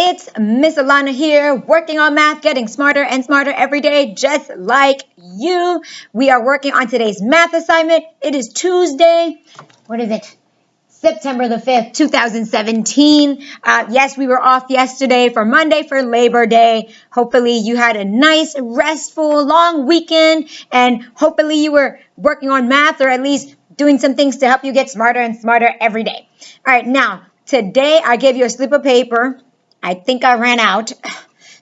it's Miss Alana here, working on math, getting smarter and smarter every day, just like you. We are working on today's math assignment. It is Tuesday. What is it? September the 5th, 2017. Yes, we were off yesterday for Monday for Labor Day. Hopefully you had a nice, restful, long weekend, and hopefully you were working on math or at least doing some things to help you get smarter and smarter every day. All right, now, today I gave you a slip of paper. I think I ran out.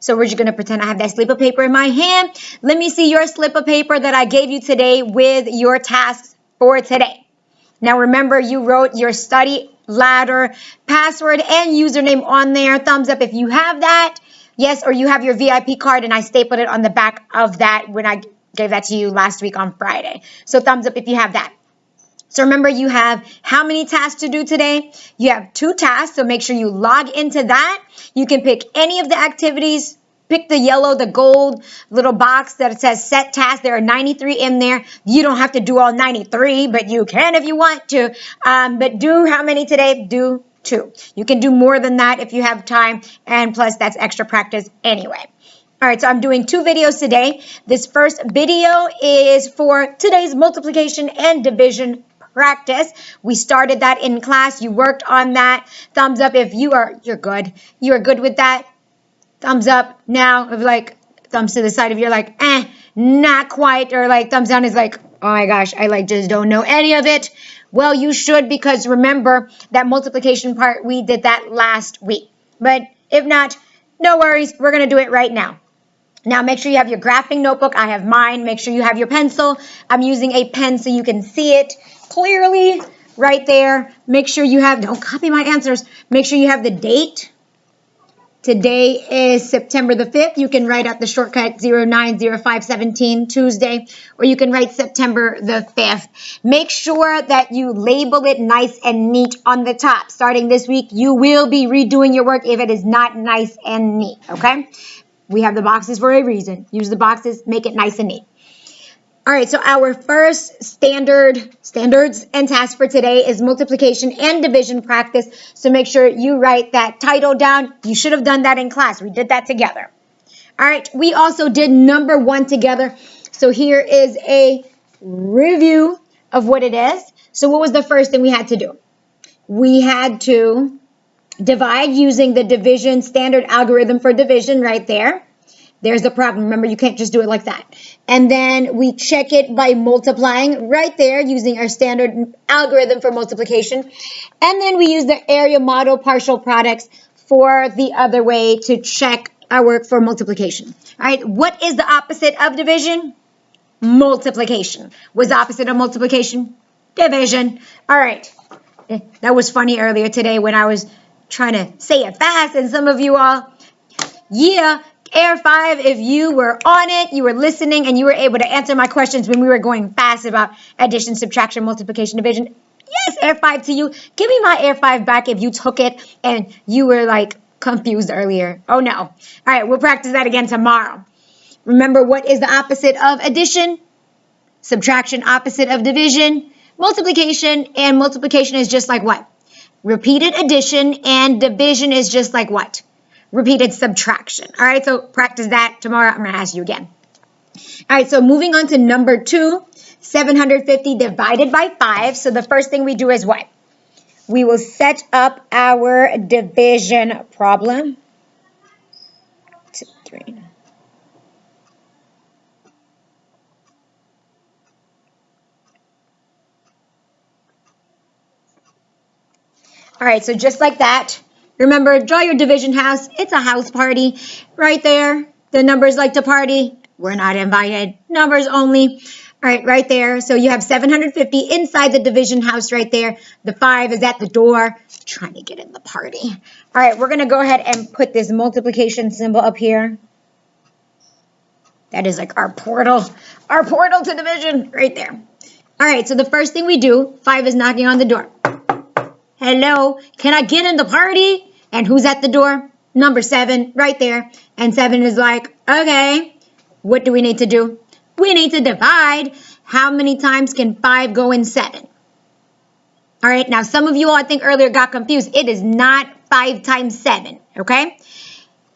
So we're just going to pretend I have that slip of paper in my hand. Let me see your slip of paper that I gave you today with your tasks for today. Now remember, you wrote your study ladder password and username on there. Thumbs up if you have that. Yes, or you have your VIP card and I stapled it on the back of that when I gave that to you last week on Friday. So thumbs up if you have that. So remember, you have how many tasks to do today? You have 2 tasks, so make sure you log into that. You can pick any of the activities. Pick the yellow, the gold little box that says set task. There are 93 in there. You don't have to do all 93, but you can if you want to. But do how many today? Do 2. You can do more than that if you have time, and plus that's extra practice anyway. All right, so I'm doing 2 videos today. This first video is for today's multiplication and division practice. We started that in class. You worked on that. Thumbs up if you're good. You are good with that. Thumbs up now, if like thumbs to the side if you're like, not quite, or like thumbs down is like, oh my gosh, I just don't know any of it. Well, you should, because remember that multiplication part, we did that last week. But if not, no worries, we're going to do it right now. Now, make sure you have your graphing notebook. I have mine. Make sure you have your pencil. I'm using a pen so you can see it clearly right there. Make sure you have, don't copy my answers. Make sure you have the date. Today is September the 5th. You can write out the shortcut 090517 Tuesday, or you can write September the 5th. Make sure that you label it nice and neat on the top. Starting this week, you will be redoing your work if it is not nice and neat, okay? We have the boxes for a reason. Use the boxes, make it nice and neat. All right, so our first standards and task for today is multiplication and division practice. So make sure you write that title down. You should have done that in class. We did that together. All right, we also did number 1 together. So here is a review of what it is. So what was the first thing we had to do? We had to divide using the division standard algorithm for division right there. There's the problem. Remember, you can't just do it like that. And then we check it by multiplying right there using our standard algorithm for multiplication. And then we use the area model partial products for the other way to check our work for multiplication. All right, what is the opposite of division? Multiplication. What's the opposite of multiplication? Division. All right, that was funny earlier today when I was trying to say it fast, and some of you all, yeah, Air 5, if you were on it, you were listening, and you were able to answer my questions when we were going fast about addition, subtraction, multiplication, division. Yes, Air 5 to you. Give me my Air 5 back if you took it and you were like confused earlier. Oh no. All right, we'll practice that again tomorrow. Remember, what is the opposite of addition? Subtraction, opposite of division. Multiplication, and multiplication is just like what? Repeated addition, and division is just like what? Repeated subtraction. All right, so practice that tomorrow. I'm going to ask you again. All right, so moving on to number 2, 750 divided by 5. So the first thing we do is what? We will set up our division problem. 2, 3. All right, so just like that. Remember, draw your division house. It's a house party right there. The numbers like to party. We're not invited. Numbers only. All right, right there. So you have 750 inside the division house right there. The 5 is at the door, trying to get in the party. All right, we're going to go ahead and put this multiplication symbol up here. That is like our portal to division right there. All right, so the first thing we do, 5 is knocking on the door. Hello, can I get in the party? And who's at the door? Number 7, right there. And 7 is like, okay, what do we need to do? We need to divide. How many times can 5 go in 7? All right, now some of you all, I think earlier, got confused. It is not 5 times 7, okay?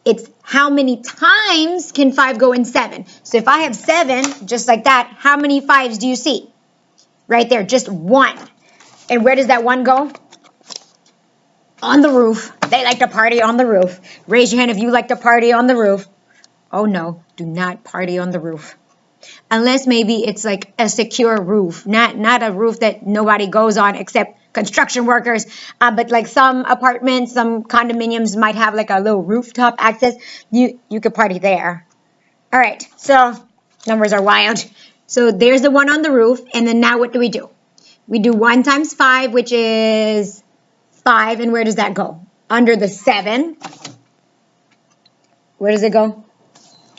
It's how many times can 5 go in 7? So if I have 7, just like that, how many 5s do you see? Right there, just 1. And where does that 1 go? On the roof. They like to party on the roof. Raise your hand if you like to party on the roof. Oh no, do not party on the roof. Unless maybe it's like a secure roof, not a roof that nobody goes on except construction workers. But like some apartments, some condominiums might have like a little rooftop access. You could party there. All right, so numbers are wild. So there's the 1 on the roof, and then now what do? We do 1 times 5, which is 5, and where does that go? Under the 7. Where does it go?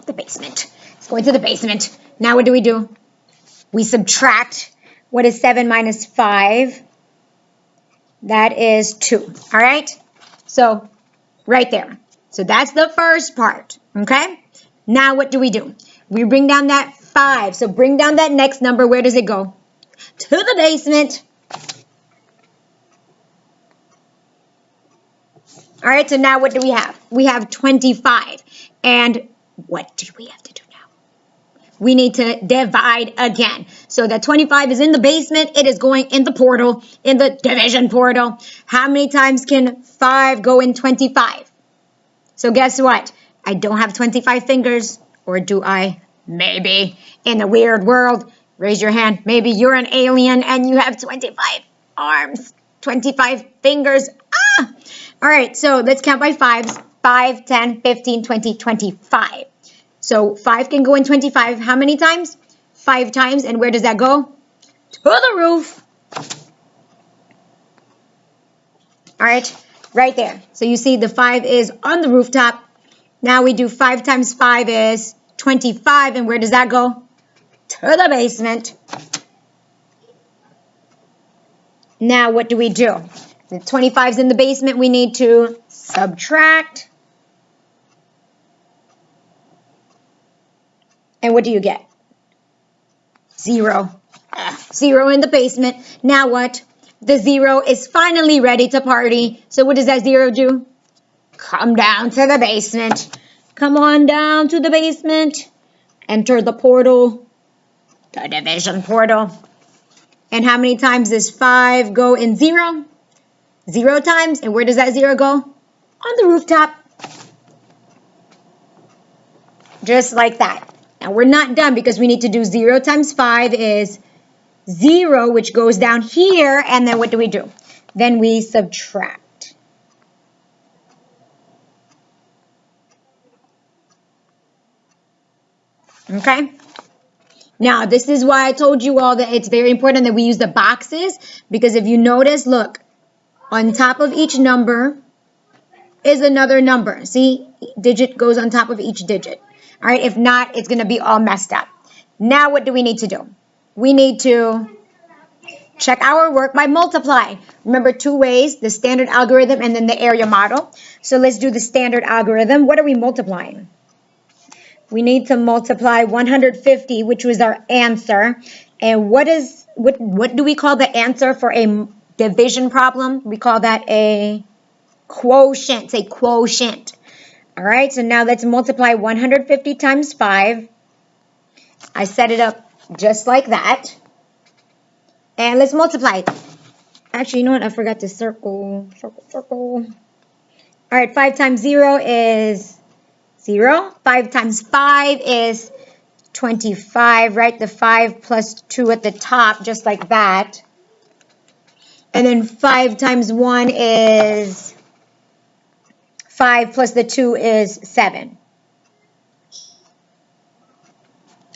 The basement. It's going to the basement. Now what do? We subtract. What is 7 minus 5? That is 2. All right? So right there. So that's the first part. Okay? Now what do? We bring down that 5. So bring down that next number. Where does it go? To the basement. All right, so now what do we have? We have 25. And what do we have to do now? We need to divide again. So that 25 is in the basement. It is going in the portal, in the division portal. How many times can 5 go in 25? So guess what? I don't have 25 fingers. Or do I? Maybe. In the weird world, raise your hand. Maybe you're an alien and you have 25 arms, 25 fingers. Ah! All right, so let's count by 5s. 5, 10, 15, 20, 25. So 5 can go in 25. How many times? 5 times. And where does that go? To the roof. All right, right there. So you see the 5 is on the rooftop. Now we do 5 times 5 is 25. And where does that go? To the basement. Now what do? The 25's in the basement. We need to subtract. And what do you get? 0. 0 in the basement. Now what? The 0 is finally ready to party. So what does that 0 do? Come down to the basement. Come on down to the basement. Enter the portal. The division portal. And how many times does 5 go in 0? 0 times. And where does that 0 go? On the rooftop. Just like that. Now we're not done because we need to do 0 times 5 is 0, which goes down here. And then what do? Then we subtract. Okay? Now, this is why I told you all that it's very important that we use the boxes. Because if you notice, look, on top of each number is another number. See? Digit goes on top of each digit. All right, if not, it's going to be all messed up. Now, what do we need to do? We need to check our work by multiply. Remember 2 ways, the standard algorithm and then the area model. So let's do the standard algorithm. What are we multiplying? We need to multiply 150, which was our answer. And what do we call the answer for a division problem? We call that a quotient. Say quotient. All right, so now let's multiply 150 times 5. I set it up just like that. And let's multiply it. Actually, you know what? I forgot to circle. All right, 5 times 0 is 0. 5 times 5 is 25, right? The 5 plus 2 at the top, just like that. And then 5 times 1 is 5 plus the 2 is 7.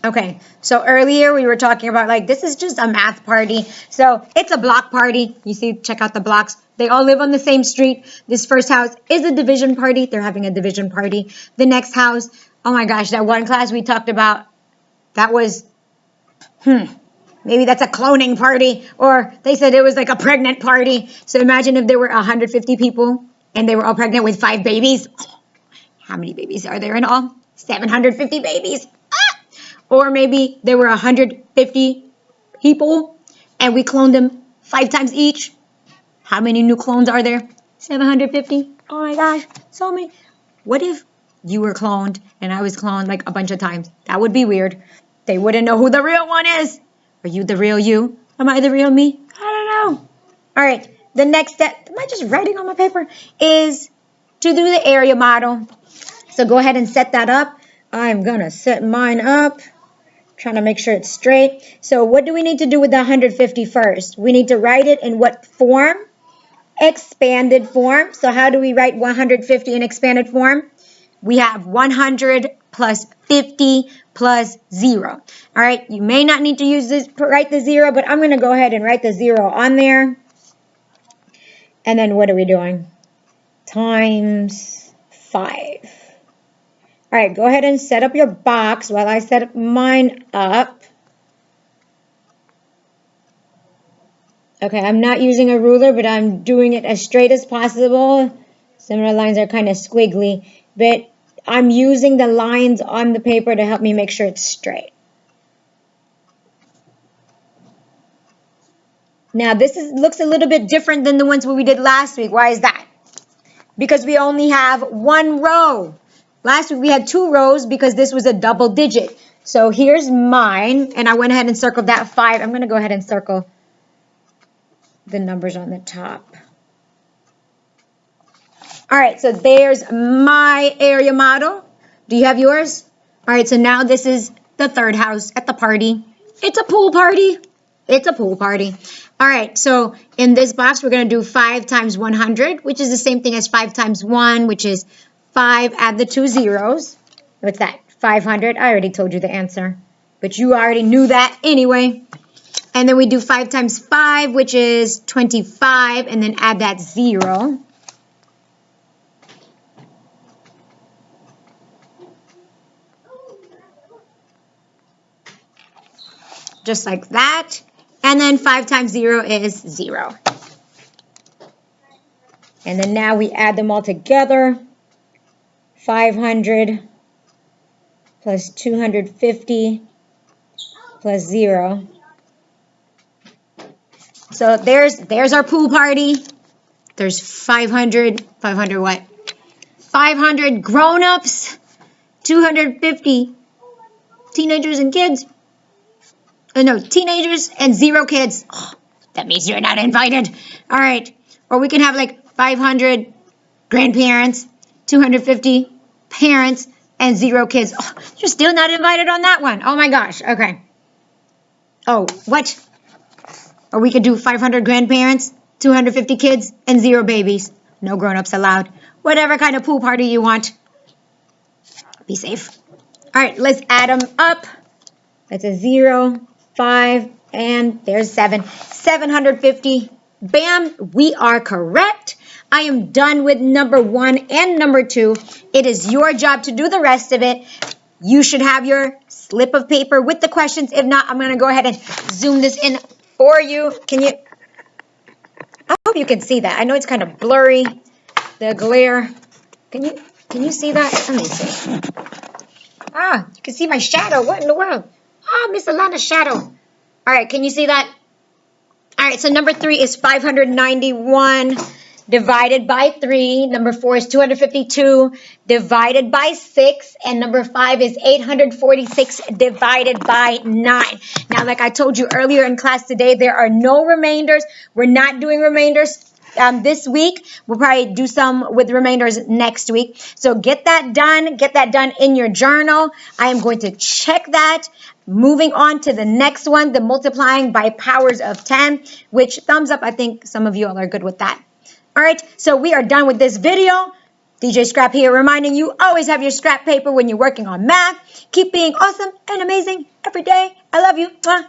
Okay, so earlier we were talking about like this is just a math party. So it's a block party. You see, check out the blocks. They all live on the same street. This first house is a division party. They're having a division party. The next house, oh my gosh, that one class we talked about, that was, maybe that's a cloning party. Or they said it was like a pregnant party. So imagine if there were 150 people and they were all pregnant with 5 babies. How many babies are there in all? 750 babies. Or maybe there were 150 people and we cloned them 5 times each. How many new clones are there? 750. Oh my gosh, so many. What if you were cloned and I was cloned like a bunch of times. That would be weird. They wouldn't know who the real one is. Are you the real you? Am I the real me? I don't know. All right, the next step, am I just writing on my paper, is to do the area model. So go ahead and set that up. I'm going to set mine up. Trying to make sure it's straight. So what do we need to do with the 150 first? We need to write it in what form? Expanded form. So how do we write 150 in expanded form? We have 100 plus 50 plus 0. All right, you may not need to use this, write the 0, but I'm going to go ahead and write the 0 on there. And then what are we doing? Times 5. All right, go ahead and set up your box while I set mine up. Okay, I'm not using a ruler, but I'm doing it as straight as possible. Some of the lines are kind of squiggly, but I'm using the lines on the paper to help me make sure it's straight. Now, this looks a little bit different than the ones we did last week. Why is that? Because we only have one row. Last week we had 2 rows because this was a double digit. So here's mine, and I went ahead and circled that 5. I'm going to go ahead and circle the numbers on the top. All right, so there's my area model. Do you have yours? All right, so now this is the third house at the party. It's a pool party. It's a pool party. All right, so in this box, we're going to do 5 times 100, which is the same thing as 5 times 1, which is 5, add the 2 zeros. What's that? 500. I already told you the answer, but you already knew that anyway. And then we do 5 times 5, which is 25, and then add that 0. Just like that. And then 5 times 0 is 0. And then now we add them all together. 500 plus 250 plus 0. So there's our pool party. There's 500 what? 500 grown-ups, 250 teenagers and kids. No, teenagers and 0 kids. Oh, that means you're not invited. All right. Or we can have like 500 grandparents, 250 parents, and 0 kids. Oh, you're still not invited on that one. Oh my gosh. Okay. Oh, what? Or we could do 500 grandparents, 250 kids, and 0 babies. No grown-ups allowed. Whatever kind of pool party you want. Be safe. All right, let's add them up. That's a 0, 5, and there's 7. 750. Bam, we are correct. I am done with number 1 and number 2. It is your job to do the rest of it. You should have your slip of paper with the questions. If not, I'm going to go ahead and zoom this in for you. Can you? I hope you can see that. I know it's kind of blurry, the glare. Can you see that? Let me see. Ah, you can see my shadow. What in the world? Ah, Miss Alana's shadow. All right, can you see that? All right, so number 3 is 591 divided by 3. Number 4 is 252 divided by 6. And number 5 is 846 divided by 9. Now, like I told you earlier in class today, there are no remainders. We're not doing remainders this week. We'll probably do some with remainders next week. So get that done. Get that done in your journal. I am going to check that. Moving on to the next one, the multiplying by powers of 10, which thumbs up. I think some of you all are good with that. All right, so we are done with this video. DJ Scrap here reminding you, always have your scrap paper when you're working on math. Keep being awesome and amazing every day. I love you. Mwah.